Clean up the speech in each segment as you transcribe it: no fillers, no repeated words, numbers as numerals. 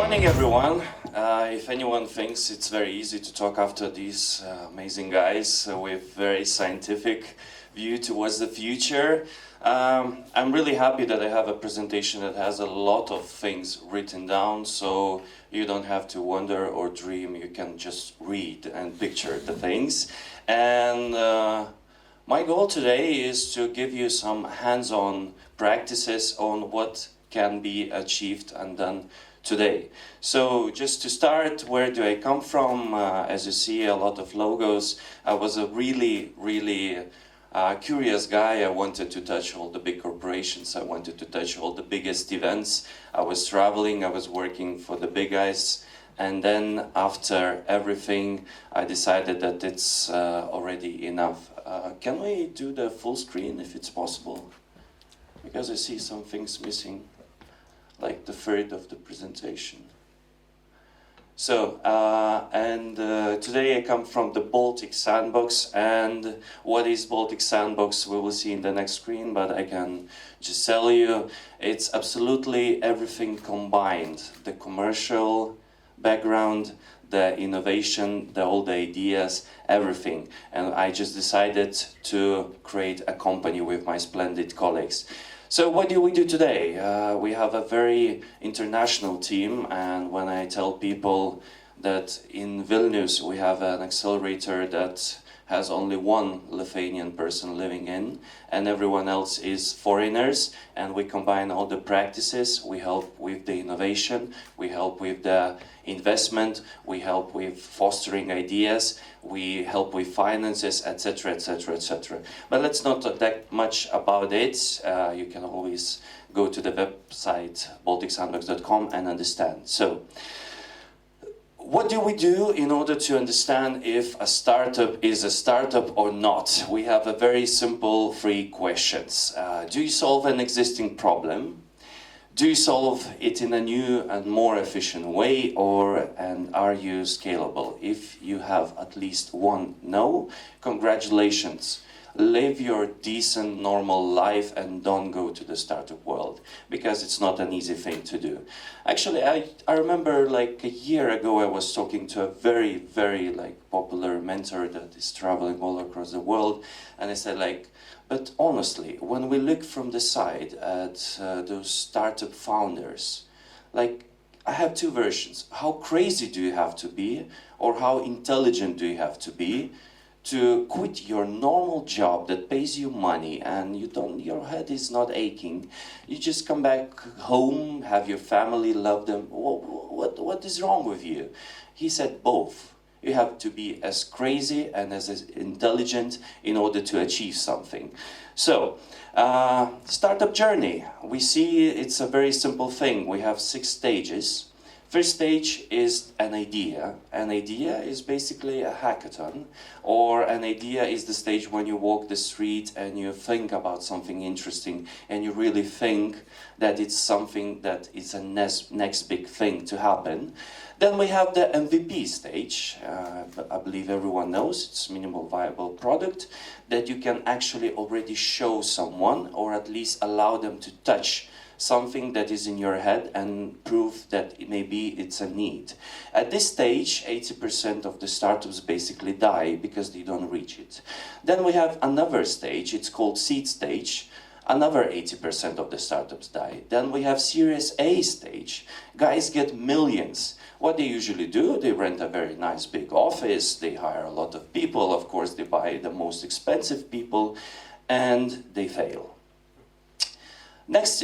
morning, everyone. If anyone thinks it's very easy to talk after these amazing guys with very scientific view towards the future, I'm really happy that I have a presentation that has a lot of things written down, so you don't have to wonder or dream, you can just read and picture the things. And my goal today is to give you some hands-on practices on what can be achieved and done today. So just to start, where do I come from? As you see, a lot of logos. I was a really curious guy. I wanted to touch all the big corporations. I wanted to touch all the biggest events. I was traveling, I was working for the big guys. And then after everything, I decided that it's already enough. Can we do the full screen if it's possible? Because I see some things missing, like the third of the presentation. So, today I come from the Baltic Sandbox, and what is Baltic Sandbox we will see in the next screen, but I can just tell you, it's absolutely everything combined. The commercial background, the innovation, all the ideas, everything. And I just decided to create a company with my splendid colleagues. So what do we do today? We have a very international team, and when I tell people that in Vilnius we have an accelerator that has only one Lithuanian person living in, and everyone else is foreigners, and we combine all the practices, we help with the innovation, we help with the investment, we help with fostering ideas, we help with finances, etc., etc., etc. But let's not talk that much about it. You can always go to the website balticsandbox.com and understand. So, what do we do in order to understand if a startup is a startup or not? We have a very simple three questions. Do you solve an existing problem? Do you solve it in a new and more efficient way, and are you scalable? If you have at least one no, congratulations. Live your decent, normal life and don't go to the startup world, because it's not an easy thing to do. Actually, I remember like a year ago I was talking to a very popular mentor that is traveling all across the world, and I said like, but honestly, when we look from the side at those startup founders, like I have two versions. How crazy do you have to be, or how intelligent do you have to be to quit your normal job that pays you money and your head is not aching? You just come back home, have your family, love them. What is wrong with you? He said both. You have to be as crazy and as intelligent in order to achieve something. So, startup journey. We see it's a very simple thing. We have 6 stages. First stage is an idea. An idea is basically a hackathon, or an idea is the stage when you walk the street and you think about something interesting and you really think that it's something that is a next big thing to happen. Then we have the MVP stage. I believe everyone knows it's minimal viable product that you can actually already show someone, or at least allow them to touch something that is in your head and prove that maybe it's a need. At this stage, 80% of the startups basically die because they don't reach it. Then we have another stage, it's called seed stage. Another 80% of the startups die. Then we have Series A stage. Guys get millions. What they usually do, they rent a very nice big office, they hire a lot of people, of course they buy the most expensive people, and they fail. Next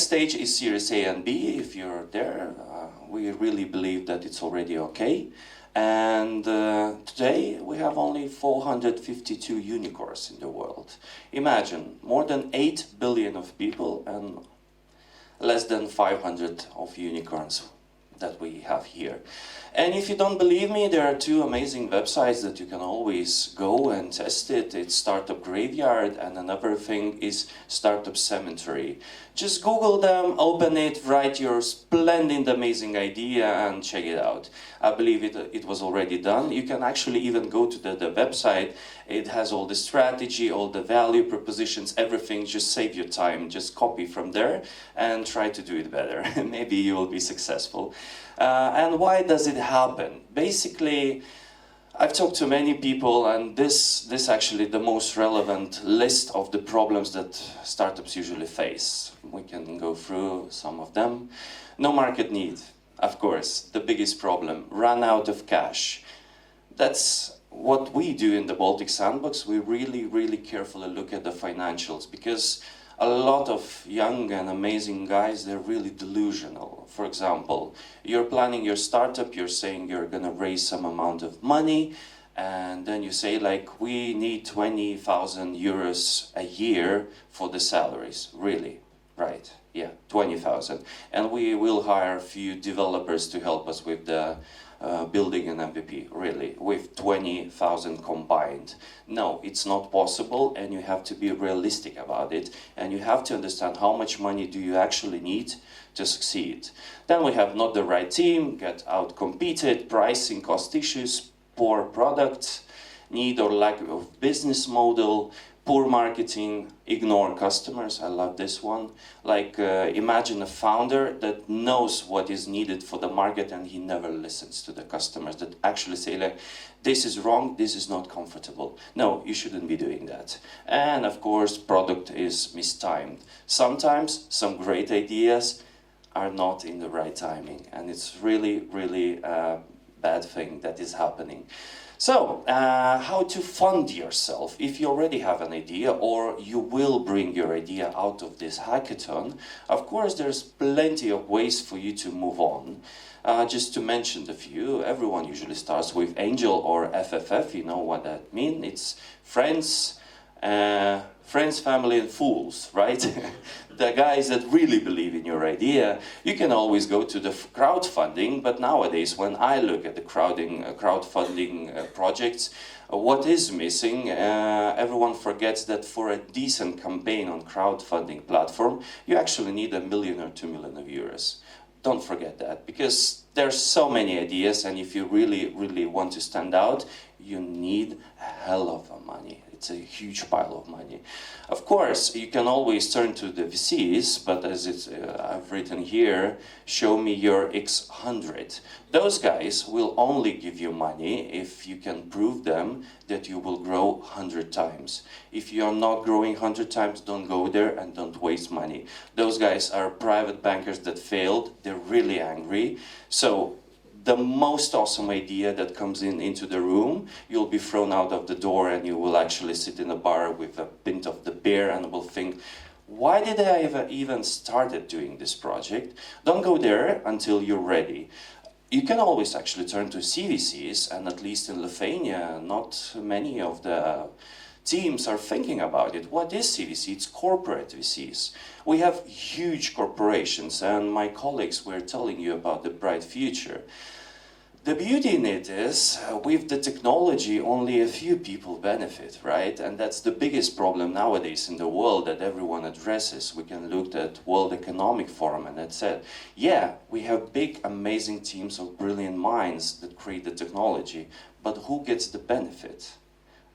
stage is Series A and B. If you're there, we really believe that it's already okay. And today we have only 452 unicorns in the world. Imagine, more than 8 billion of people and less than 500 of unicorns that we have here. And if you don't believe me, there are 2 amazing websites that you can always go and test it. It's Startup Graveyard, and another thing is Startup Cemetery. Just Google them, open it, write your splendid, amazing idea and check it out. I believe it was already done. You can actually even go to the website. It has all the strategy, all the value propositions, everything. Just save your time, just copy from there and try to do it better. Maybe you will be successful. And why does it happen? Basically, I've talked to many people, and this actually the most relevant list of the problems that startups usually face. We can go through some of them. No market need, of course, the biggest problem. Run out of cash. That's what we do in the Baltic Sandbox. We really carefully look at the financials, because a lot of young and amazing guys, they're really delusional. For example, you're planning your startup, you're saying you're gonna raise some amount of money, and then you say like, we need 20,000 euros a year for the salaries. Really? Right, yeah, 20,000. And we will hire a few developers to help us with the building an MVP, really, with 20,000 combined. No, it's not possible, and you have to be realistic about it, and you have to understand how much money do you actually need to succeed. Then we have not the right team, get out-competed, pricing, cost issues, poor product, need or lack of business model, poor marketing, ignore customers. I love this one. Like, imagine a founder that knows what is needed for the market and he never listens to the customers that actually say like, this is wrong, this is not comfortable. No, you shouldn't be doing that. And of course, product is mistimed. Sometimes some great ideas are not in the right timing, and it's really a bad thing that is happening. So, how to fund yourself if you already have an idea or you will bring your idea out of this hackathon. Of course, there's plenty of ways for you to move on. Just to mention a few, everyone usually starts with Angel or FFF, you know what that means. It's friends, family and fools, right? The guys that really believe in your idea. You can always go to the crowdfunding, but nowadays when I look at the crowdfunding projects, what is missing? Everyone forgets that for a decent campaign on crowdfunding platform, you actually need 1 million or 2 million of euros. Don't forget that, because there's so many ideas, and if you really want to stand out, you need a hell of a money. It's a huge pile of money. Of course, you can always turn to the VCs, but as I've written here, show me your X100. Those guys will only give you money if you can prove them that you will grow 100 times. If you're not growing 100 times, don't go there and don't waste money. Those guys are private bankers that failed. They're really angry. So the most awesome idea that comes into the room, you'll be thrown out of the door, and you will actually sit in a bar with a pint of the beer and will think, why did I even started doing this project? Don't go there until you're ready. You can always actually turn to CVCs, and at least in Lithuania, not many of the teams are thinking about it. What is CVC? It's corporate VCs. We have huge corporations, and my colleagues were telling you about the bright future. The beauty in it is, with the technology, only a few people benefit, right? And that's the biggest problem nowadays in the world that everyone addresses. We can look at World Economic Forum, and it said, yeah, we have big, amazing teams of brilliant minds that create the technology, but who gets the benefit?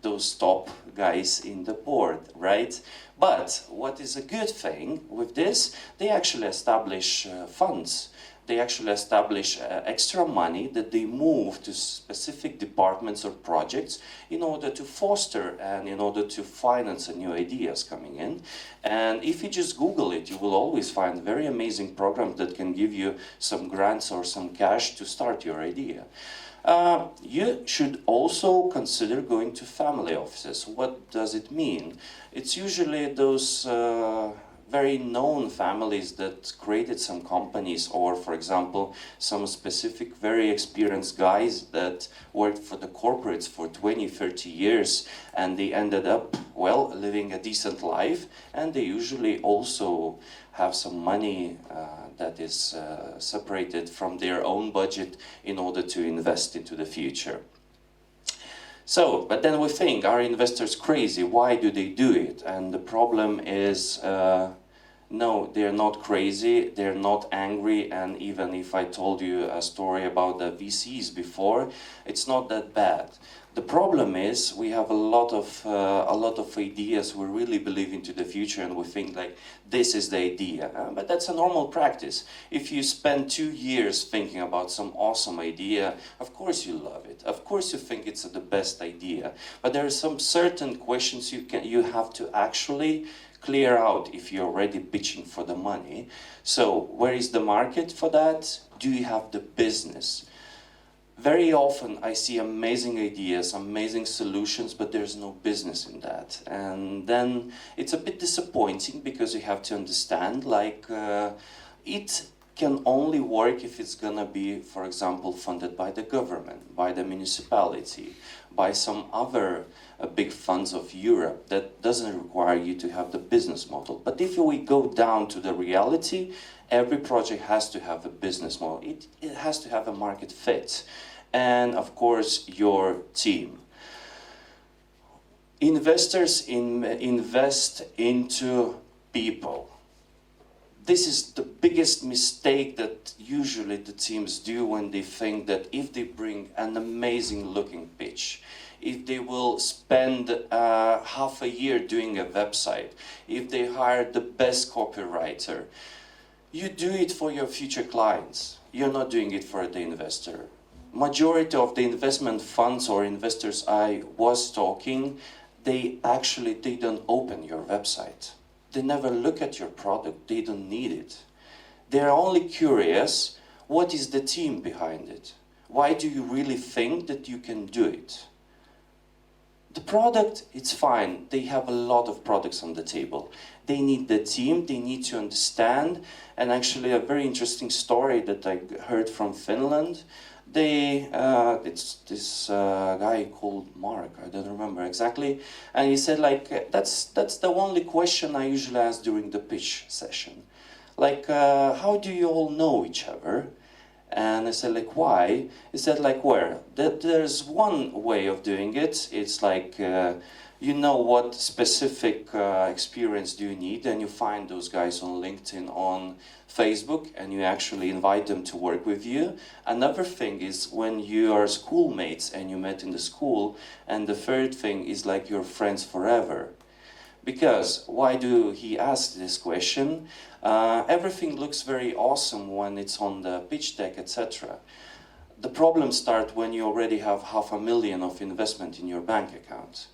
Those top guys in the board, right? But what is a good thing with this, they actually establish funds. They actually establish extra money that they move to specific departments or projects in order to foster and in order to finance new ideas coming in. And if you just Google it, you will always find very amazing programs that can give you some grants or some cash to start your idea. You should also consider going to family offices. What does it mean? It's usually those very known families that created some companies, or for example, some specific very experienced guys that worked for the corporates for 20, 30 years, and they ended up, well, living a decent life, and they usually also have some money that is separated from their own budget in order to invest into the future. So, but then we think, are investors crazy? Why do they do it? And the problem is, no, they're not crazy, they're not angry, and even if I told you a story about the VCs before, it's not that bad. The problem is we have a lot of ideas. We really believe into the future, and we think like this is the idea. But that's a normal practice. If you spend 2 years thinking about some awesome idea, of course you love it. Of course you think it's the best idea. But there are some certain questions you have to actually clear out if you're already pitching for the money. So where is the market for that? Do you have the business? Very often I see amazing ideas, amazing solutions, but there's no business in that. And then it's a bit disappointing, because you have to understand, like, it can only work if it's gonna be, for example, funded by the government, by the municipality, by some other big funds of Europe. That doesn't require you to have the business model. But if we go down to the reality, every project has to have a business model. It has to have a market fit. And of course, your team. Investors invest into people. This is the biggest mistake that usually the teams do when they think that if they bring an amazing looking pitch, if they will spend half a year doing a website, if they hire the best copywriter, you do it for your future clients. You're not doing it for the investor. Majority of the investment funds or investors I was talking, they don't open your website. They never look at your product. They don't need it. They're only curious, what is the team behind it? Why do you really think that you can do it? The product, it's fine. They have a lot of products on the table. They need the team, they need to understand. And actually a very interesting story that I heard from Finland. It's this guy called Mark, I don't remember exactly, and he said like, that's the only question I usually ask during the pitch session. Like, how do you all know each other? And I said like, why? He said like, where? There's one way of doing it. It's like, you know what specific experience do you need, and you find those guys on LinkedIn, on Facebook, and you actually invite them to work with you. Another thing is when you are schoolmates and you met in the school, and the third thing is like you're friends forever. Because, why do he ask this question? Everything looks very awesome when it's on the pitch deck, etc. The problems start when you already have $500,000 of investment in your bank account.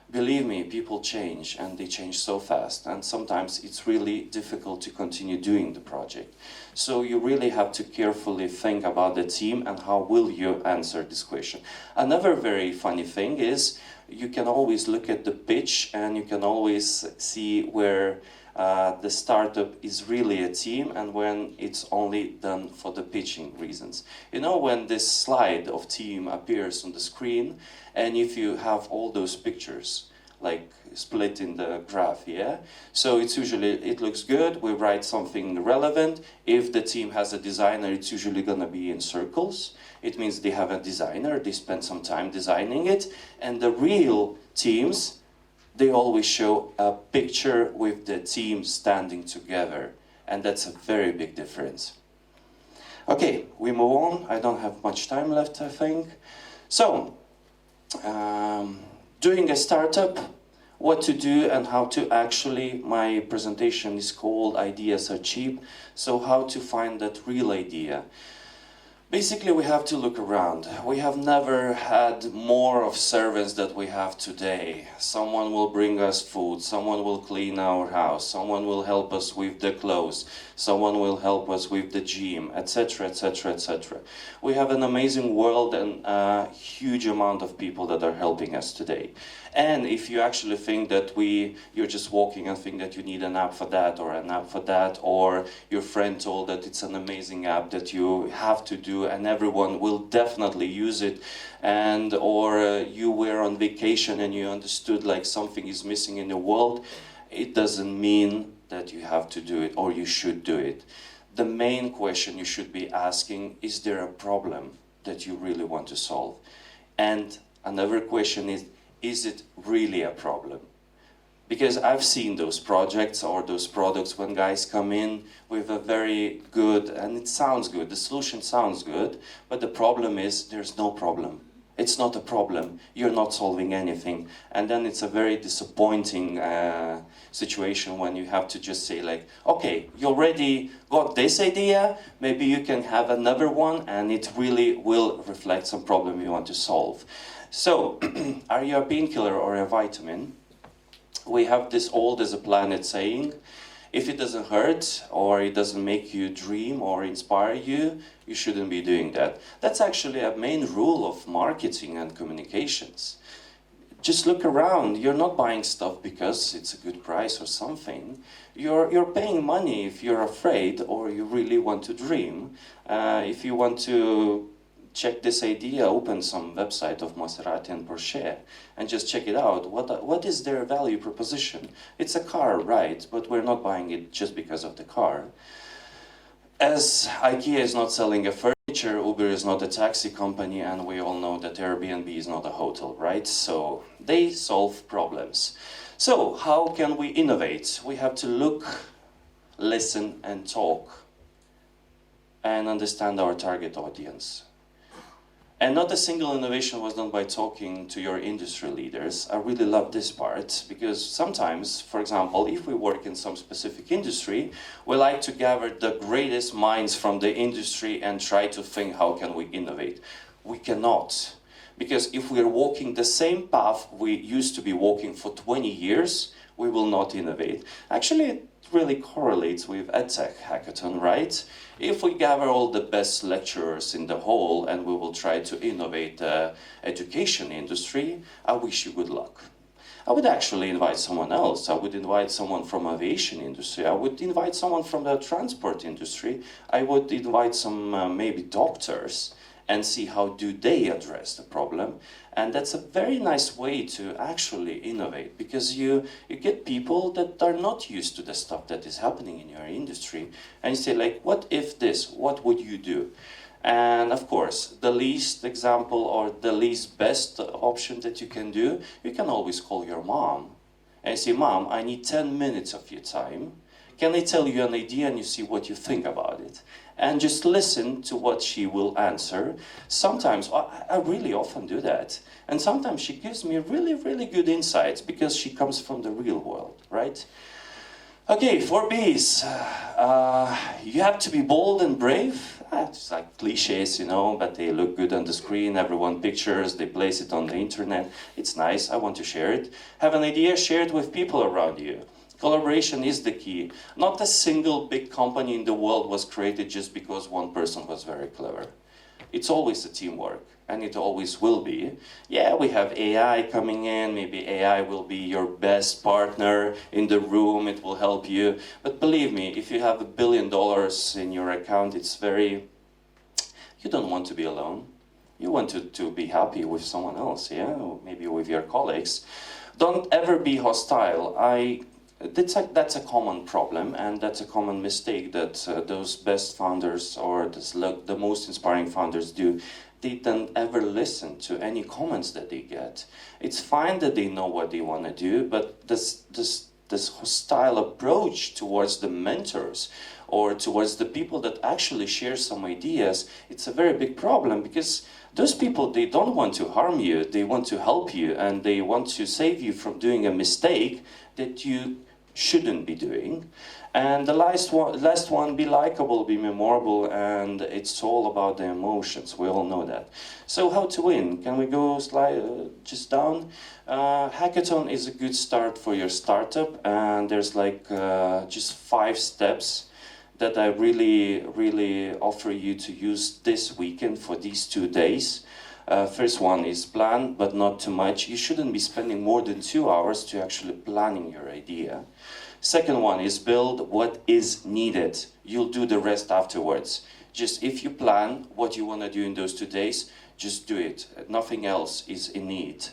Believe me, people change, and they change so fast, and sometimes it's really difficult to continue doing the project. So you really have to carefully think about the team and how will you answer this question. Another very funny thing is you can always look at the pitch, and you can always see where the startup is really a team and when it's only done for the pitching reasons. You know, when this slide of team appears on the screen, and if you have all those pictures like split in the graph, yeah? So it's usually, it looks good, we write something relevant. If the team has a designer, it's usually gonna be in circles. It means they have a designer, they spend some time designing it, and the real teams, they always show a picture with the team standing together, and that's a very big difference. Okay, we move on. I don't have much time left, I think. So, doing a startup, what to do and how to actually, my presentation is called Ideas Are Cheap, so how to find that real idea. Basically, we have to look around. We have never had more of servants that we have today. Someone will bring us food, someone will clean our house, someone will help us with the clothes, someone will help us with the gym, etc., etc., etc. We have an amazing world and a huge amount of people that are helping us today. And if you actually think that you're just walking and think that you need an app for that or an app for that, or your friend told that it's an amazing app that you have to do and everyone will definitely use it, and or you were on vacation and you understood like something is missing in the world, it doesn't mean that you have to do it or you should do it. The main question you should be asking, is there a problem that you really want to solve? And another question is it really a problem? Because I've seen those projects or those products when guys come in with a very good, and it sounds good, the solution sounds good, but the problem is there's no problem. It's not a problem. You're not solving anything. And then it's a very disappointing situation when you have to just say like, okay, you already got this idea, maybe you can have another one and it really will reflect some problem you want to solve. So, are you a painkiller or a vitamin? We have this old as a planet saying, if it doesn't hurt or it doesn't make you dream or inspire you, you shouldn't be doing that. That's actually a main rule of marketing and communications. Just look around. You're not buying stuff because it's a good price or something. You're paying money if you're afraid or you really want to dream. If you want to check this idea, open some website of Maserati and Porsche and just check it out. What is their value proposition? It's a car, right? But we're not buying it just because of the car. As IKEA is not selling a furniture, Uber is not a taxi company, and we all know that Airbnb is not a hotel, right? So they solve problems. So how can we innovate? We have to look, listen, and talk, and understand our target audience. And not a single innovation was done by talking to your industry leaders. I really love this part, because sometimes, for example, if we work in some specific industry, we like to gather the greatest minds from the industry and try to think how can we innovate. We cannot. Because if we're walking the same path we used to be walking for 20 years, we will not innovate. Actually, it really correlates with Edtech Hackathon, right? If we gather all the best lecturers in the hall and we will try to innovate the education industry, I wish you good luck. I would actually invite someone else. I would invite someone from aviation industry. I would invite someone from the transport industry. I would invite some maybe doctors and see how do they address the problem. And that's a very nice way to actually innovate, because you get people that are not used to the stuff that is happening in your industry, and you say like, what if this, what would you do? And of course, the least example or the least best option that you can do, you can always call your mom and say, Mom, I need 10 minutes of your time. Can I tell you an idea and you see what you think about it? And just listen to what she will answer. Sometimes, I really often do that. And sometimes she gives me really, really good insights because she comes from the real world, right? Okay, 4 Bs. You have to be bold and brave. It's like cliches, you know, but they look good on the screen. Everyone pictures, they place it on the internet. It's nice, I want to share it. Have an idea, share it with people around you. Collaboration is the key. Not a single big company in the world was created just because one person was very clever. It's always a teamwork, and it always will be. Yeah, we have AI coming in, maybe AI will be your best partner in the room, it will help you. But believe me, if you have $1 billion in your account, it's very... You don't want to be alone. You want to be happy with someone else, yeah? Or maybe with your colleagues. Don't ever be hostile. That's a common problem, and that's a common mistake that those best founders or the most inspiring founders do. They don't ever listen to any comments that they get. It's fine that they know what they want to do, but this hostile approach towards the mentors or towards the people that actually share some ideas, it's a very big problem, because those people, they don't want to harm you, they want to help you, and they want to save you from doing a mistake that you shouldn't be doing. And the last one, be likable, be memorable, and it's all about the emotions. We all know that. So how to win? Can we go just down? Hackathon is a good start for your startup, and there's like just 5 steps that I really offer you to use this weekend for these 2 days. First one is plan, but not too much. You shouldn't be spending more than 2 hours to actually planning your idea. Second one is build what is needed. You'll do the rest afterwards. Just if you plan what you want to do in those 2 days, just do it. Nothing else is in need.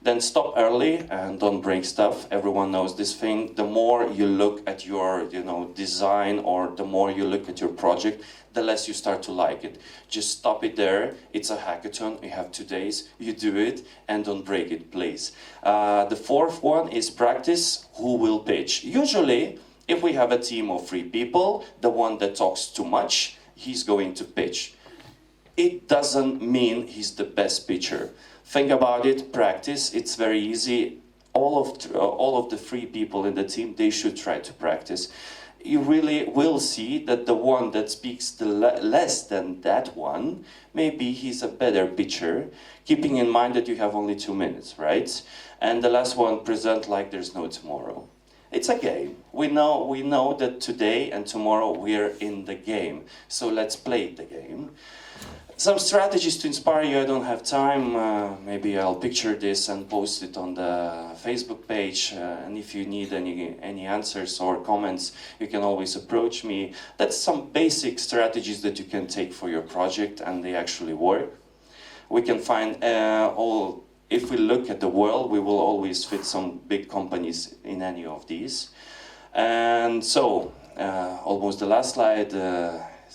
Then stop early and don't break stuff. Everyone knows this thing. The more you look at your design, or the more you look at your project, the less you start to like it. Just stop it there. It's a hackathon. You have 2 days. You do it and don't break it, please. The fourth one is practice who will pitch. Usually, if we have a team of 3 people, the one that talks too much, he's going to pitch. it doesn't mean he's the best pitcher. Think about it, practice, it's very easy. All of the 3 people in the team, they should try to practice. You really will see that the one that speaks the less than that one, maybe he's a better pitcher, keeping in mind that you have only 2 minutes, right? And the last one present like there's no tomorrow. It's a game. We know that today and tomorrow we're in the game. So let's play the game. Some strategies to inspire you. I don't have time. Maybe I'll picture this and post it on the Facebook page. And if you need any answers or comments, you can always approach me. That's some basic strategies that you can take for your project, and they actually work. We can find if we look at the world, we will always fit some big companies in any of these. And so, almost the last slide.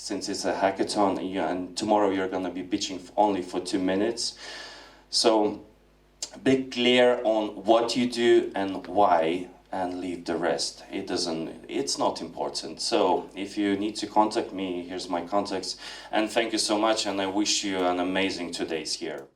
Since it's a hackathon, and tomorrow you're going to be pitching only for 2 minutes. So be clear on what you do and why, and leave the rest. It's not important. So if you need to contact me, here's my contacts. And thank you so much, and I wish you an amazing 2 days here.